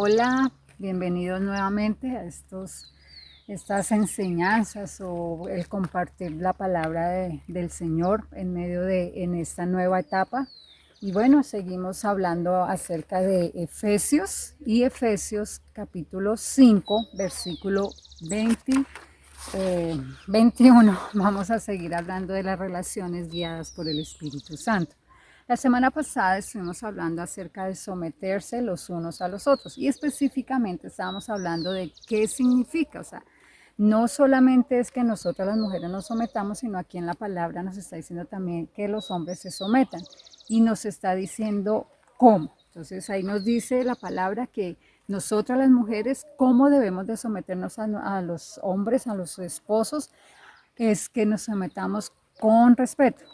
Hola, bienvenidos nuevamente a estas enseñanzas o el compartir la palabra del Señor en esta nueva etapa. Y bueno, seguimos hablando acerca de Efesios y Efesios capítulo 5, versículo 21. Vamos a seguir hablando de las relaciones guiadas por el Espíritu Santo. La semana pasada estuvimos hablando acerca de someterse los unos a los otros y específicamente estábamos hablando de qué significa, o sea, no solamente es que nosotras las mujeres nos sometamos, sino aquí en la palabra nos está diciendo también que los hombres se sometan y nos está diciendo cómo. Entonces ahí nos dice la palabra que nosotras las mujeres, cómo debemos de someternos a los hombres, a los esposos, es que nos sometamos con respeto.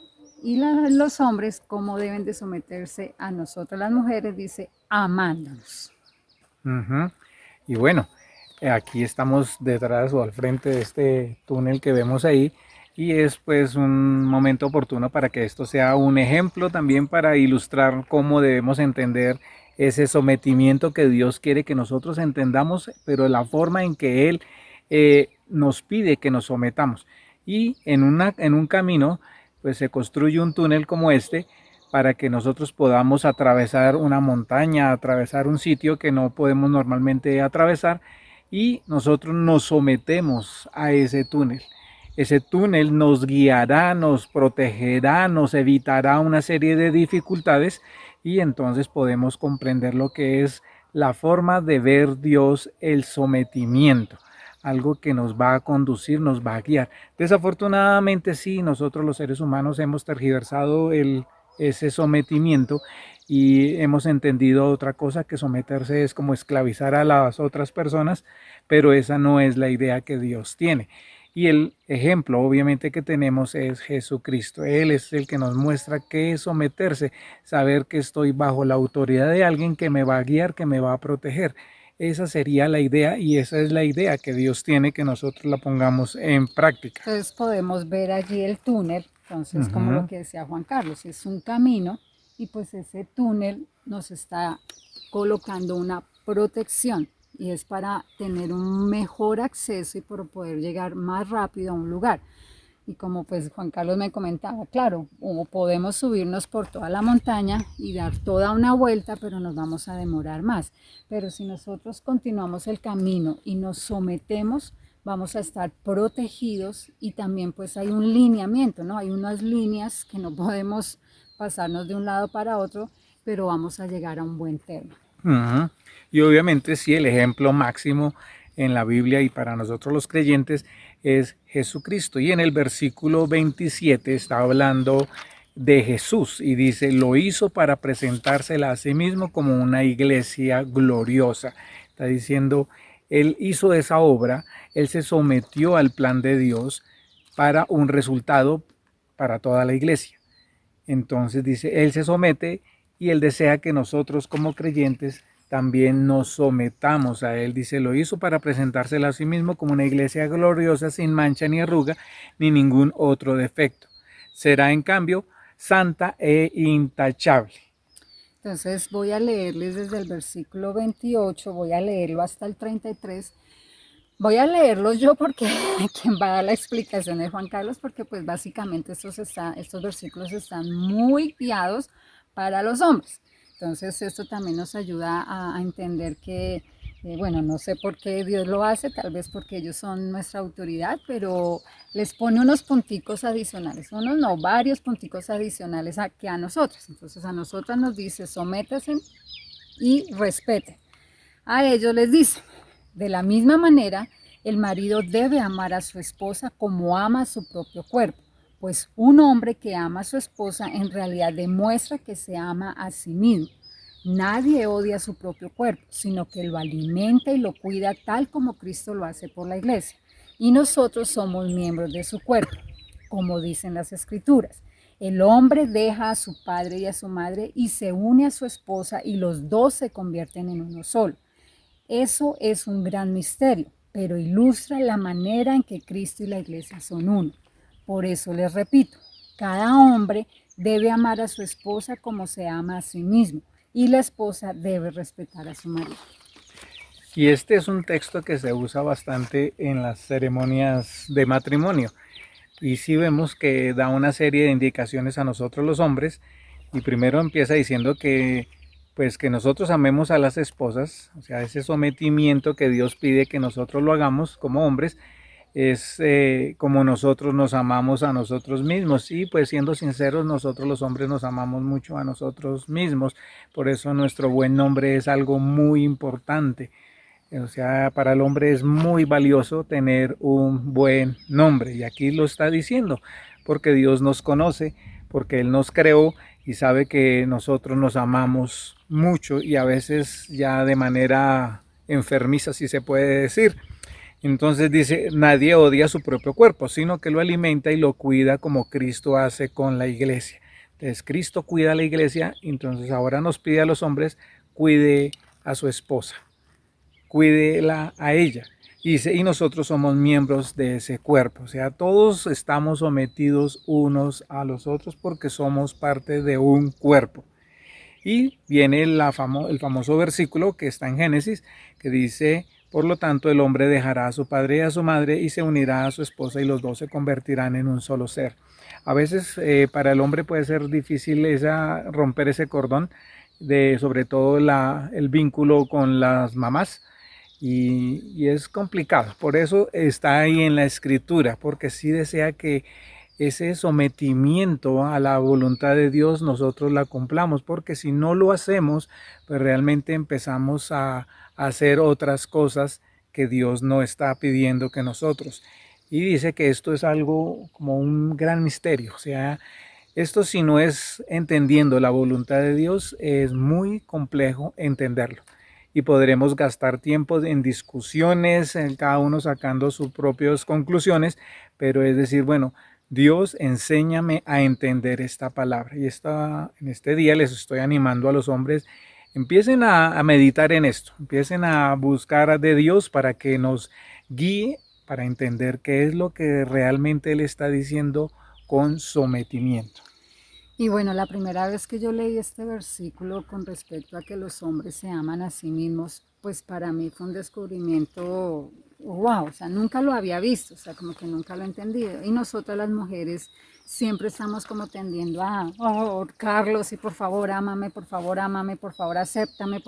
Y los hombres, cómo deben de someterse a nosotras las mujeres, dice, amándonos. Y bueno, aquí estamos detrás o al frente de este túnel que vemos ahí y es pues un momento oportuno para que esto sea un ejemplo también para ilustrar cómo debemos entender ese sometimiento que Dios quiere que nosotros entendamos, pero la forma en que Él nos pide que nos sometamos. Y en un camino pues se construye un túnel como este para que nosotros podamos atravesar una montaña, atravesar un sitio que no podemos normalmente atravesar y nosotros nos sometemos a ese túnel. Ese túnel nos guiará, nos protegerá, nos evitará una serie de dificultades y entonces podemos comprender lo que es la forma de ver Dios, el sometimiento, algo que nos va a conducir, nos va a guiar. Desafortunadamente sí, nosotros los seres humanos hemos tergiversado ese sometimiento y hemos entendido otra cosa, que someterse es como esclavizar a las otras personas, pero esa no es la idea que Dios tiene. Y el ejemplo obviamente que tenemos es Jesucristo. Él es el que nos muestra qué es someterse, saber que estoy bajo la autoridad de alguien que me va a guiar, que me va a proteger. Esa sería la idea y esa es la idea que Dios tiene, que nosotros la pongamos en práctica. Entonces podemos ver allí el túnel, entonces como lo que decía Juan Carlos, es un camino y pues ese túnel nos está colocando una protección y es para tener un mejor acceso y por poder llegar más rápido a un lugar. Y como pues Juan Carlos me comentaba, claro, o podemos subirnos por toda la montaña y dar toda una vuelta, pero nos vamos a demorar más. Pero si nosotros continuamos el camino y nos sometemos, vamos a estar protegidos y también pues hay un lineamiento, ¿no? Hay unas líneas que no podemos pasarnos de un lado para otro, pero vamos a llegar a un buen término. Y obviamente sí, el ejemplo máximo en la Biblia y para nosotros los creyentes es Jesucristo. Y en el versículo 27 está hablando de Jesús y dice, lo hizo para presentársela a sí mismo como una iglesia gloriosa. Está diciendo, él hizo esa obra, él se sometió al plan de Dios para un resultado para toda la iglesia. Entonces dice, Él se somete y Él desea que nosotros como creyentes también nos sometamos a Él. Dice, lo hizo para presentársela a sí mismo como una iglesia gloriosa, sin mancha ni arruga, ni ningún otro defecto. Será en cambio santa e intachable. Entonces voy a leerles desde el versículo 28, voy a leerlo hasta el 33. Voy a leerlos yo porque quien va a dar la explicación es Juan Carlos, porque pues básicamente estos versículos están muy guiados para los hombres. Entonces esto también nos ayuda a entender que, bueno, no sé por qué Dios lo hace, tal vez porque ellos son nuestra autoridad, pero les pone unos punticos adicionales, unos no, varios punticos adicionales que a nosotros. Entonces a nosotras nos dice, sométase y respete. A ellos les dice, de la misma manera, el marido debe amar a su esposa como ama a su propio cuerpo, pues un hombre que ama a su esposa en realidad demuestra que se ama a sí mismo. Nadie odia su propio cuerpo, sino que lo alimenta y lo cuida tal como Cristo lo hace por la iglesia. Y nosotros somos miembros de su cuerpo, como dicen las escrituras. El hombre deja a su padre y a su madre y se une a su esposa y los dos se convierten en uno solo. Eso es un gran misterio, pero ilustra la manera en que Cristo y la iglesia son uno. Por eso les repito, cada hombre debe amar a su esposa como se ama a sí mismo y la esposa debe respetar a su marido. Y este es un texto que se usa bastante en las ceremonias de matrimonio. Y sí vemos que da una serie de indicaciones a nosotros los hombres. Y primero empieza diciendo que pues que nosotros amemos a las esposas, o sea, ese sometimiento que Dios pide que nosotros lo hagamos como hombres, es como nosotros nos amamos a nosotros mismos. Y pues siendo sinceros, nosotros los hombres nos amamos mucho a nosotros mismos. Por eso nuestro buen nombre es algo muy importante. O sea, para el hombre es muy valioso tener un buen nombre. Y aquí lo está diciendo, porque Dios nos conoce, porque Él nos creó y sabe que nosotros nos amamos mucho y a veces ya de manera enfermiza, si se puede decir. Entonces dice, nadie odia su propio cuerpo, sino que lo alimenta y lo cuida como Cristo hace con la iglesia. Entonces Cristo cuida a la iglesia, entonces ahora nos pide a los hombres, cuide a su esposa, cuídela a ella. Y nosotros somos miembros de ese cuerpo, o sea, todos estamos sometidos unos a los otros porque somos parte de un cuerpo. Y viene el famoso versículo que está en Génesis, que dice, por lo tanto el hombre dejará a su padre y a su madre y se unirá a su esposa y los dos se convertirán en un solo ser. A veces para el hombre puede ser difícil romper ese cordón, sobre todo el vínculo con las mamás, y es complicado. Por eso está ahí en la escritura, porque sí desea que ese sometimiento a la voluntad de Dios nosotros la cumplamos, porque si no lo hacemos, pues realmente empezamos a hacer otras cosas que Dios no está pidiendo que nosotros. Y dice que esto es algo como un gran misterio, o sea, esto si no es entendiendo la voluntad de Dios, es muy complejo entenderlo. Y podremos gastar tiempo en discusiones, en cada uno sacando sus propias conclusiones, pero es decir, bueno, Dios, enséñame a entender esta palabra. Y en este día les estoy animando a los hombres, empiecen a meditar en esto, empiecen a buscar de Dios para que nos guíe, para entender qué es lo que realmente Él está diciendo con sometimiento. Y bueno, la primera vez que yo leí este versículo con respecto a que los hombres se aman a sí mismos, pues para mí fue un descubrimiento, wow, o sea, nunca lo había visto, o sea, como que nunca lo he entendido. Y nosotras las mujeres siempre estamos como tendiendo a ahorcarlos y por favor, ámame, por favor, ámame, por favor, acéptame.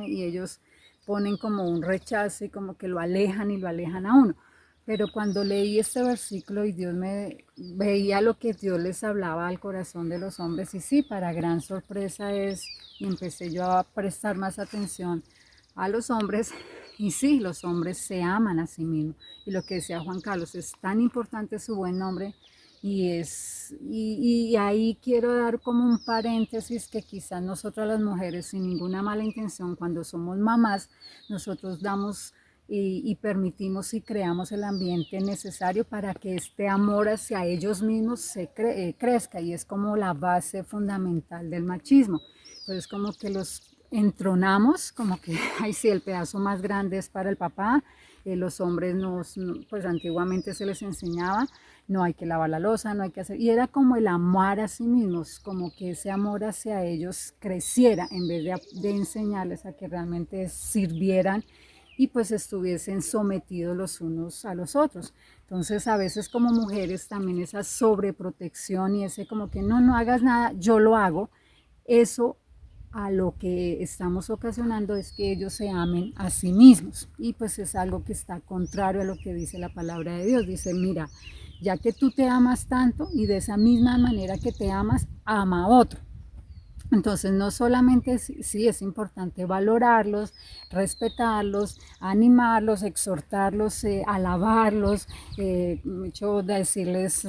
Y ellos ponen como un rechazo y como que lo alejan y lo alejan a uno. Pero cuando leí este versículo y Dios me veía lo que Dios les hablaba al corazón de los hombres, y sí, para gran sorpresa y empecé yo a prestar más atención a los hombres, y sí, los hombres se aman a sí mismos. Y lo que decía Juan Carlos, es tan importante su buen nombre, y ahí quiero dar como un paréntesis que quizás nosotras las mujeres, sin ninguna mala intención, cuando somos mamás, nosotros damos y permitimos y creamos el ambiente necesario para que este amor hacia ellos mismos crezca, y es como la base fundamental del machismo. Entonces como que los entronamos, como que, ay sí, el pedazo más grande es para el papá, los hombres pues antiguamente se les enseñaba, no hay que lavar la loza, no hay que hacer, y era como el amar a sí mismos, como que ese amor hacia ellos creciera en vez de enseñarles a que realmente sirvieran y pues estuviesen sometidos los unos a los otros. Entonces a veces como mujeres también esa sobreprotección y ese como que no hagas nada, yo lo hago, eso a lo que estamos ocasionando es que ellos se amen a sí mismos, y pues es algo que está contrario a lo que dice la palabra de Dios. Dice, mira, ya que tú te amas tanto y de esa misma manera que te amas, ama a otro. Entonces, no solamente sí es importante valorarlos, respetarlos, animarlos, exhortarlos, alabarlos, mucho decirles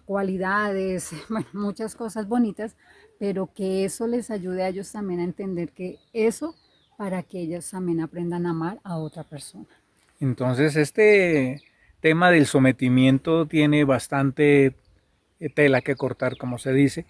cualidades, bueno, muchas cosas bonitas, pero que eso les ayude a ellos también a entender que eso para que ellos también aprendan a amar a otra persona. Entonces, este tema del sometimiento tiene bastante tela que cortar, como se dice,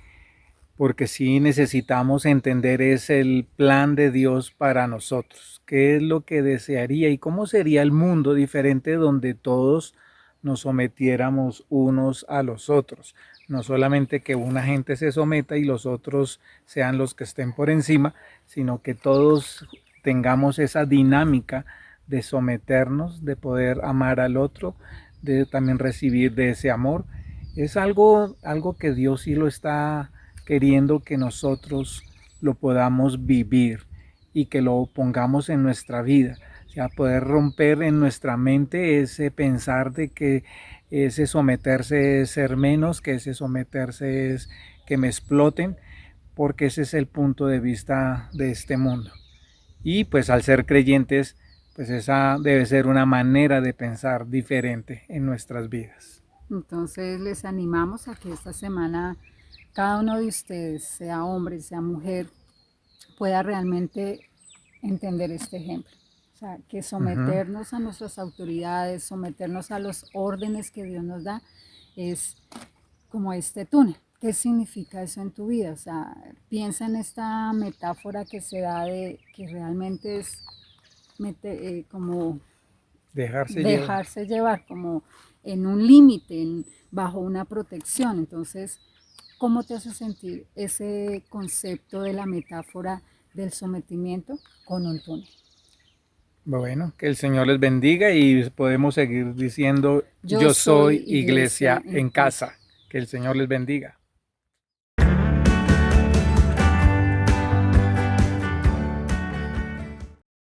porque sí necesitamos entender es el plan de Dios para nosotros, qué es lo que desearía y cómo sería el mundo diferente donde todos nos sometiéramos unos a los otros. No solamente que una gente se someta y los otros sean los que estén por encima, sino que todos tengamos esa dinámica de someternos, de poder amar al otro, de también recibir de ese amor. Es algo que Dios sí lo está queriendo que nosotros lo podamos vivir y que lo pongamos en nuestra vida. O sea, poder romper en nuestra mente ese pensar de que ese someterse es ser menos, que ese someterse es que me exploten, porque ese es el punto de vista de este mundo. Y pues al ser creyentes, pues esa debe ser una manera de pensar diferente en nuestras vidas. Entonces les animamos a que esta semana cada uno de ustedes, sea hombre, sea mujer, pueda realmente entender este ejemplo. O sea, que someternos a nuestras autoridades, someternos a los órdenes que Dios nos da, es como este túnel. ¿Qué significa eso en tu vida? O sea, piensa en esta metáfora que se da de que realmente es como Dejarse llevar. dejarse llevar, como en un límite, bajo una protección. Entonces, ¿cómo te hace sentir ese concepto de la metáfora del sometimiento con un túnel? Bueno, que el Señor les bendiga y podemos seguir diciendo, Yo yo soy soy iglesia iglesia en en casa. casa. Que el Señor les bendiga.